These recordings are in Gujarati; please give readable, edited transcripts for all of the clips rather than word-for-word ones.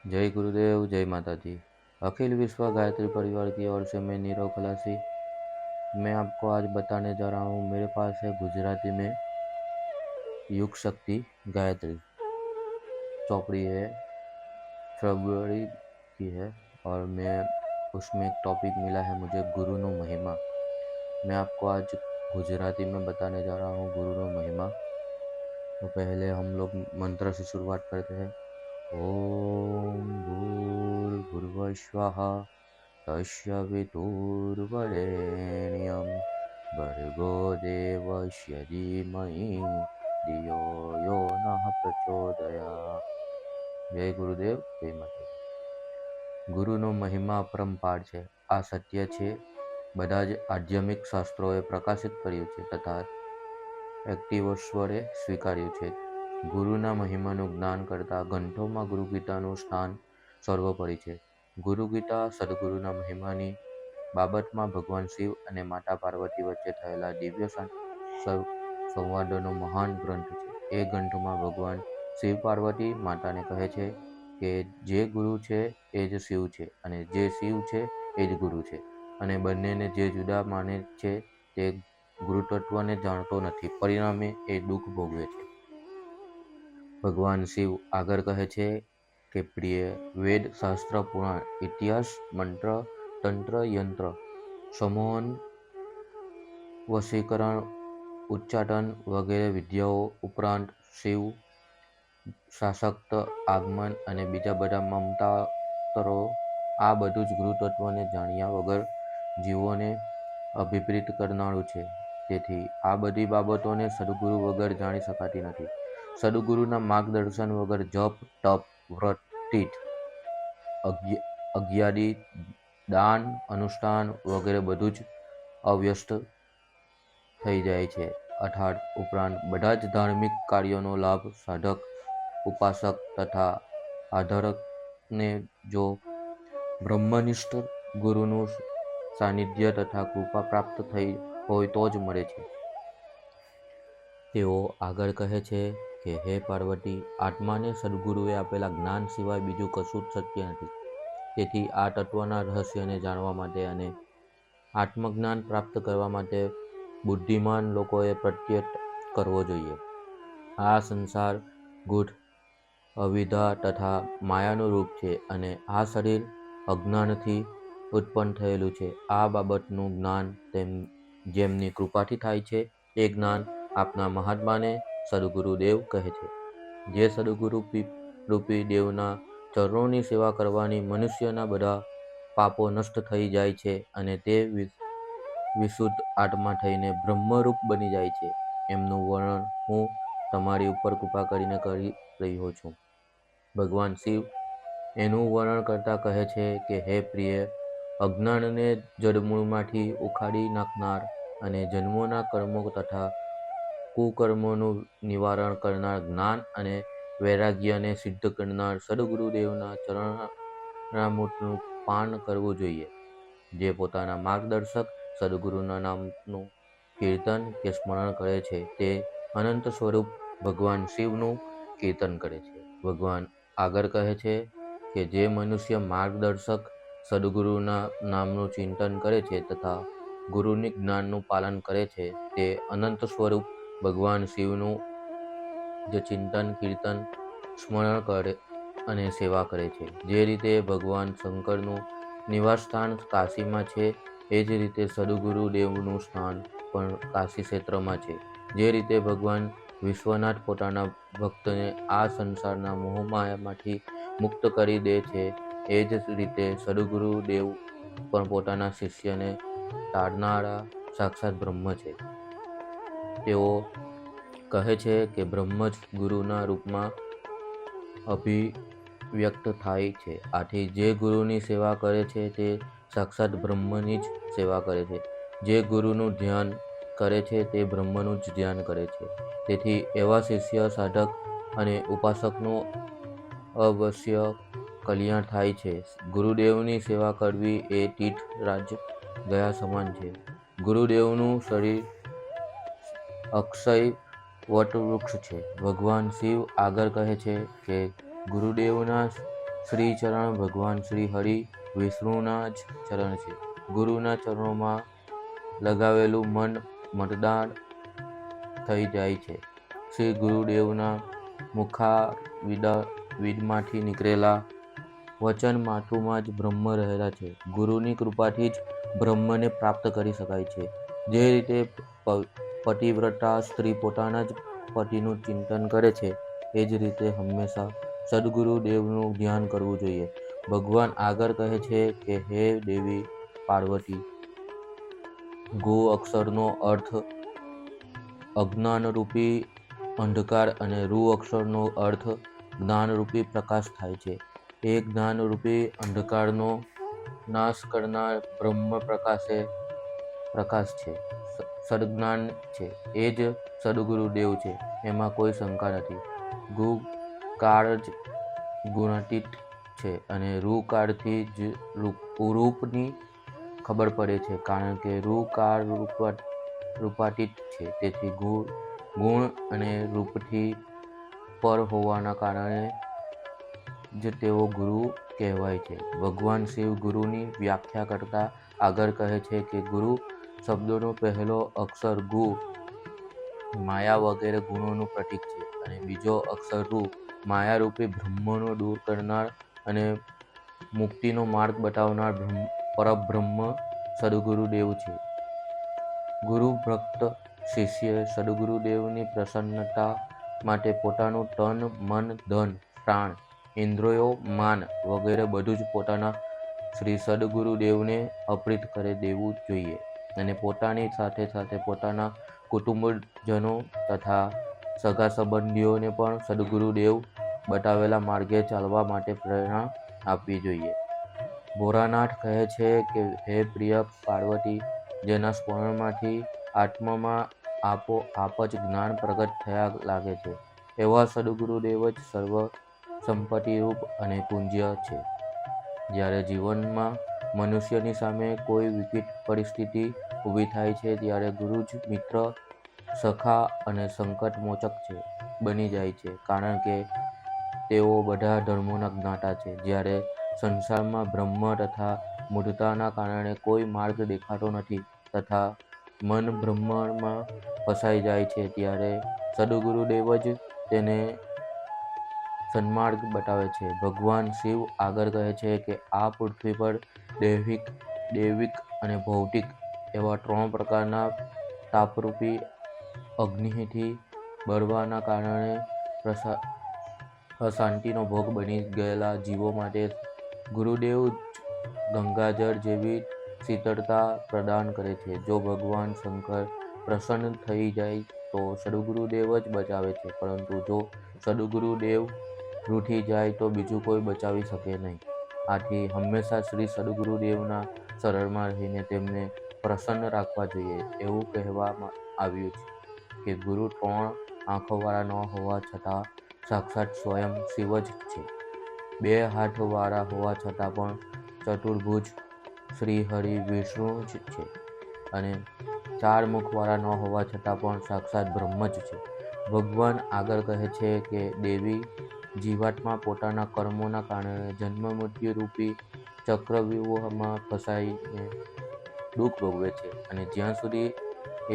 जय गुरुदेव, जय माता दी। अखिल विश्व गायत्री परिवार की ओर से मैं नीरव खलासी। मैं आपको आज बताने जा रहा हूँ, मेरे पास है गुजराती में युग शक्ति गायत्री चौपड़ी है, फरवरी की है। और मैं उसमें एक टॉपिक मिला है मुझे, गुरुनो महिमा। मैं आपको आज गुजराती में बताने जा रहा हूँ गुरुनो महिमा। तो पहले हम लोग मंत्र से शुरुआत करते हैं। ओम भूर्भुवः स्वः तस्य वितुर्वरेण्यं भर्गो देवस्य धीमहि धियो यो नः प्रचोदयात्। જય ગુરુદેવ, જય માતાજી। ગુરુનો મહિમા અપરંપાર છે, આ સત્ય છે, બધા જ આધ્યાત્મિક શાસ્ત્રોએ પ્રકાશિત કર્યું છે તથા એક્ટિવોશ્વરે સ્વીકાર્યું છે। ગુરુના મહિમાનું જ્ઞાન કરતા ગ્રંથોમાં ગુરુ ગીતાનું સ્થાન સર્વોપરી છે। ગુરુ ગીતા સદગુરુના મહિમાની બાબતમાં ભગવાન શિવ અને માતા પાર્વતી વચ્ચે થયેલા દિવ્ય સંવાદોનો મહાન ગ્રંથ છે। એ ગ્રંથમાં ભગવાન શિવ પાર્વતી માતાને કહે છે કે જે ગુરુ છે એ જ શિવ છે, અને જે શિવ છે એ જ ગુરુ છે, અને બંનેને જે જુદા માને છે તે ગુરુતત્વને જાણતો નથી, પરિણામે એ દુઃખ ભોગવે છે। ભગવાન શિવ આગળ કહે છે કે પ્રિય, વેદ, શાસ્ત્ર, પુરાણ, ઇતિહાસ, મંત્ર, તંત્ર, યંત્ર, સમોહન, વશીકરણ, ઉચ્ચાટન વગેરે વિદ્યાઓ ઉપરાંત શિવ શાસક્ત, આગમન અને બીજા બધા મમતાતરો, આ બધું જ ગુરુતત્વને જાણ્યા વગર જીવોને અભિપ્રિત કરનારું છે। તેથી આ બધી બાબતોને સદગુરુ વગર જાણી શકાતી નથી। સદગુરુના માર્ગદર્શન વગર જપ, તપ, વ્રત, તીર્થ, અજ્ઞાદી, દાન, અનુષ્ઠાન વગેરે બધું જ અવ્યસ્ત થઈ જાય છે। અર્થાત ઉપરાંત બધા જ ધાર્મિક કાર્યોનો લાભ સાધક, ઉપાસક તથા આધારકને જો બ્રહ્મનિષ્ઠ ગુરુનું સાનિધ્ય તથા કૃપા પ્રાપ્ત થઈ હોય તો જ મળે છે। તેઓ આગળ કહે છે કે હે પાર્વતી, આત્માને સદગુરુએ આપેલા જ્ઞાન સિવાય બીજું કશું જ શક્ય નથી। તેથી આ તત્વના રહસ્યને જાણવા માટે અને આત્મજ્ઞાન પ્રાપ્ત કરવા માટે બુદ્ધિમાન લોકોએ પ્રયત્ન કરવો જોઈએ। આ સંસાર ગૂઢ, અવિદ્યા તથા માયાનું રૂપ છે, અને આ શરીર અજ્ઞાનથી ઉત્પન્ન થયેલું છે। આ બાબતનું જ્ઞાન જેમની કૃપાથી થાય છે, એ જ્ઞાન આપના મહાત્માને સદગુરુદેવ કહે છે। જે સદગુરુ રૂપી દેવના ચરણોની સેવા કરવાની મનુષ્યના બધા પાપો નષ્ટ થઈ જાય છે, અને તે વિશુદ્ધ આત્મા થઈને બ્રહ્મરૂપ બની જાય છે। એમનું વર્ણન હું તમારી ઉપર કૃપા કરીને કરી રહ્યો છું। ભગવાન શિવ એનું વર્ણન કરતા કહે છે કે હે પ્રિય, અજ્ઞાનને જડમૂળમાંથી ઉખાડી નાખનાર અને જન્મોના કર્મો તથા કુકર્મોનું નિવારણ કરનાર, જ્ઞાન અને વૈરાગ્યને સિદ્ધ કરનાર સદગુરુદેવના ચરણામૃતનું પાન કરવું જોઈએ। જે પોતાના માર્ગદર્શક સદગુરુના નામનું કીર્તન કે સ્મરણ કરે છે, તે અનંત સ્વરૂપ ભગવાન શિવનું કીર્તન કરે છે। ભગવાન આગળ કહે છે કે જે મનુષ્ય માર્ગદર્શક સદગુરુના નામનું ચિંતન કરે છે તથા ગુરુની જ્ઞાનનું પાલન કરે છે, તે અનંત સ્વરૂપ ભગવાન શિવનું જે ચિંતન, કીર્તન, સ્મરણ કરે અને સેવા કરે છે। જે રીતે ભગવાન શંકરનું નિવાસ સ્થાન કાશીમાં છે, એ જ રીતે સદગુરુદેવનું સ્થાન પણ કાશી ક્ષેત્રમાં છે। જે રીતે ભગવાન વિશ્વનાથ પોતાના ભક્તને આ સંસારના મોહમાયામાંથી મુક્ત કરી દે છે, એ જ રીતે સદગુરુદેવ પણ પોતાના શિષ્યને તારનારા સાક્ષાત બ્રહ્મ છે। તેઓ કહે છે કે બ્રહ્મ જ ગુરુના રૂપમાં અભિવ્યક્ત થાય છે। આથી જે ગુરુની સેવા કરે છે તે સાક્ષાત બ્રહ્મની જ સેવા કરે છે। જે ગુરુનું ધ્યાન કરે છે તે બ્રહ્મનું જ ધ્યાન કરે છે। તેથી એવા શિષ્ય, સાધક અને ઉપાસકનું અવશ્ય કલ્યાણ થાય છે। ગુરુદેવની સેવા કરવી એ તીર્થ રાજ ગયા સમાન છે। ગુરુદેવનું શરીર અક્ષય વટવૃક્ષ છે। ભગવાન શિવ આગળ કહે છે કે ગુરુદેવના શ્રી ચરણ ભગવાન શ્રી હરિ વિષ્ણુના જ ચરણ છે. ગુરુના ચરણોમાં લગાવેલું મન મતદાન થઈ જાય છે. શ્રી ગુરુદેવના મુખારવિંદમાંથી નીકળેલા વચન માતુમાં જ બ્રહ્મ રહેલા છે. ગુરુની કૃપાથી જ બ્રહ્મને પ્રાપ્ત કરી શકાય છે. જે રીતે પતિવ્રતા સ્ત્રી પોતાના જ પતિનું ચિંતન કરે છે, એ જ રીતે હંમેશા સદગુરુદેવનું ધ્યાન કરવું જોઈએ. ભગવાન આગળ કહે છે કે હે દેવી પાર્વતી, ગો અક્ષરનો અર્થ અજ્ઞાનરૂપી અંધકાર અને રૂ અક્ષરનો અર્થ જ્ઞાનરૂપી પ્રકાશ થાય છે. એ જ્ઞાનરૂપી અંધકારનો નાશ કરનાર બ્રહ્મ પ્રકાશ છે, સદજ્ઞાન છે. એ જ સદગુરુદેવ છે, એમાં કોઈ શંકા નથી. ગુ કાળ જ ગુણાતીત છે અને રૂ કાળથી જ રૂપની ખબર પડે છે, કારણ કે રૂ કાળ રૂપાતીત છે. તેથી ગુણ અને રૂપથી પર હોવાના કારણે જ તેઓ ગુરુ કહેવાય છે. ભગવાન શિવ ગુરુની વ્યાખ્યા કરતા આગળ કહે છે કે ગુરુ શબ્દનો પહેલો અક્ષર ગુ માયા વગેરે ગુણોનું પ્રતીક છે અને બીજો અક્ષર રૂ માયારૂપી ભ્રમનો દૂર કરનાર અને મુક્તિનો માર્ગ બતાવનાર પરબ્રહ્મ સદગુરુદેવ છે. ગુરુ ભક્ત શિષ્યએ સદગુરુદેવની પ્રસન્નતા માટે પોતાનું તન, મન, ધન, પ્રાણ, ઇન્દ્રિયો, માન વગેરે બધું જ પોતાના શ્રી સદગુરુદેવને અર્પિત કરી દેવું જોઈએ અને પોતાની સાથે સાથે પોતાના કુટુંબજનો તથા સગા સંબંધીઓને પણ સદગુરુદેવ બતાવેલા માર્ગે ચાલવા માટે પ્રેરણા આપવી જોઈએ. ભોળાનાથ કહે છે કે હે પ્રિય પાર્વતી, જેના સ્મરણમાંથી આત્મામાં આપોઆપ જ જ્ઞાન પ્રગટ થયા લાગે છે, એવા સદગુરુદેવ જ સર્વ સંપત્તિરૂપ અને પૂજ્ય છે. જ્યારે જીવનમાં મનુષ્યની સામે કોઈ વિકટ પરિસ્થિતિ ઊભી થાય છે, ત્યારે ગુરુ જ મિત્ર, સખા અને સંકટ મોચક બની જાય છે, કારણ કે તેઓ બધા ધર્મોના જ્ઞાતા છે. જ્યારે સંસારમાં બ્રહ્મ તથા મૂઢતાના કારણે કોઈ માર્ગ દેખાતો નથી તથા મન ભ્રમમાં ફસાઈ જાય છે, ત્યારે સદગુરુદેવ જ તેને સન્માર્ગ બતાવે છે. ભગવાન શિવ આગળ કહે છે કે આ પૃથ્વી પર દૈવિક અને ભૌતિક એવા 3 પ્રકારના તાપરૂપી અગ્નિથી બળવાના કારણે અશાંતિનો ભોગ બની ગયેલા જીવો માટે ગુરુદેવ જ ગંગાજળ જેવી શીતળતા પ્રદાન કરે છે. જો ભગવાન શંકર પ્રસન્ન થઈ જાય તો સદગુરુદેવ જ બચાવે છે, પરંતુ જો સદગુરુદેવ રૂઠી જાય તો બીજું કોઈ બચાવી શકે નહીં. આથી હંમેશા શ્રી સદગુરુદેવના શરણમાં રહીને તેમને પ્રસન્ન રાખવા જોઈએ. એવું કહેવામાં આવ્યું છે કે ગુરુ 3 આંખોવાળા ન હોવા છતાં સાક્ષાત સ્વયં શિવ જ છે. 2 હાથવાળા હોવા છતાં પણ ચતુર્ભુજ શ્રી હરિ વિષ્ણુ જ છે અને 4 મુખવાળા ન હોવા છતાં પણ સાક્ષાત બ્રહ્મ જ છે. ભગવાન આગળ કહે છે કે દેવી જીવાત્મા પોતાના કર્મોના કારણે જન્મ મૃત્યુ રૂપી ચક્રવ્યૂહમાં ફસાઈને દુઃખ ભોગવે છે અને જ્યાં સુધી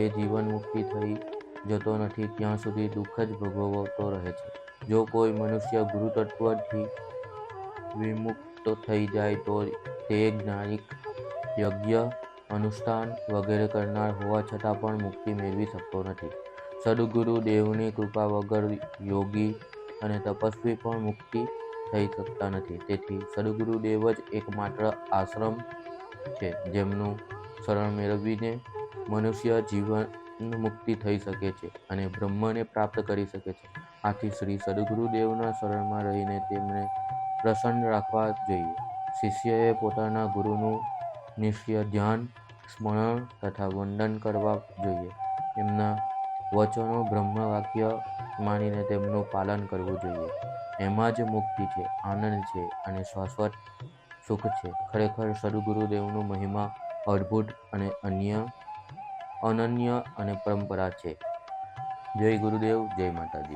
એ જીવન મુક્તિ થઈ જતો નથી ત્યાં સુધી દુઃખ જ ભોગવતો રહે છે. જો કોઈ મનુષ્ય ગુરુતત્વથી વિમુક્ત થઈ જાય તો તે જ્ઞાનિક, યજ્ઞ, અનુષ્ઠાન વગેરે કરનાર હોવા છતાં પણ મુક્તિ મેળવી શકતો નથી. સદગુરુદેવની કૃપા વગર યોગી અને તપસ્વી પણ મુક્તિ થઈ શકતા નથી. તેથી સદગુરુદેવ જ એકમાત્ર આશ્રમ છે જેમનું શરણ મેળવીને મનુષ્ય જીવન મુક્તિ થઈ શકે છે અને બ્રહ્મને પ્રાપ્ત કરી શકે છે. આથી શ્રી સદગુરુદેવના શરણમાં રહીને તેમને પ્રસન્ન રાખવા જોઈએ. શિષ્યએ પોતાના ગુરુનું નિત્ય ધ્યાન, સ્મરણ તથા વંદન કરવા જોઈએ. એમના વચનો બ્રહ્મવાક્ય માનીને તેમનું પાલન કરવું જોઈએ. એમાં જ મુક્તિ છે, આનંદ છે અને શાશ્વત સુખ છે. ખરેખર સદગુરુદેવનો મહિમા અદ્ભુત અને અનન્ય અને પરંપરા છે. જય ગુરુદેવ, જય માતાજી.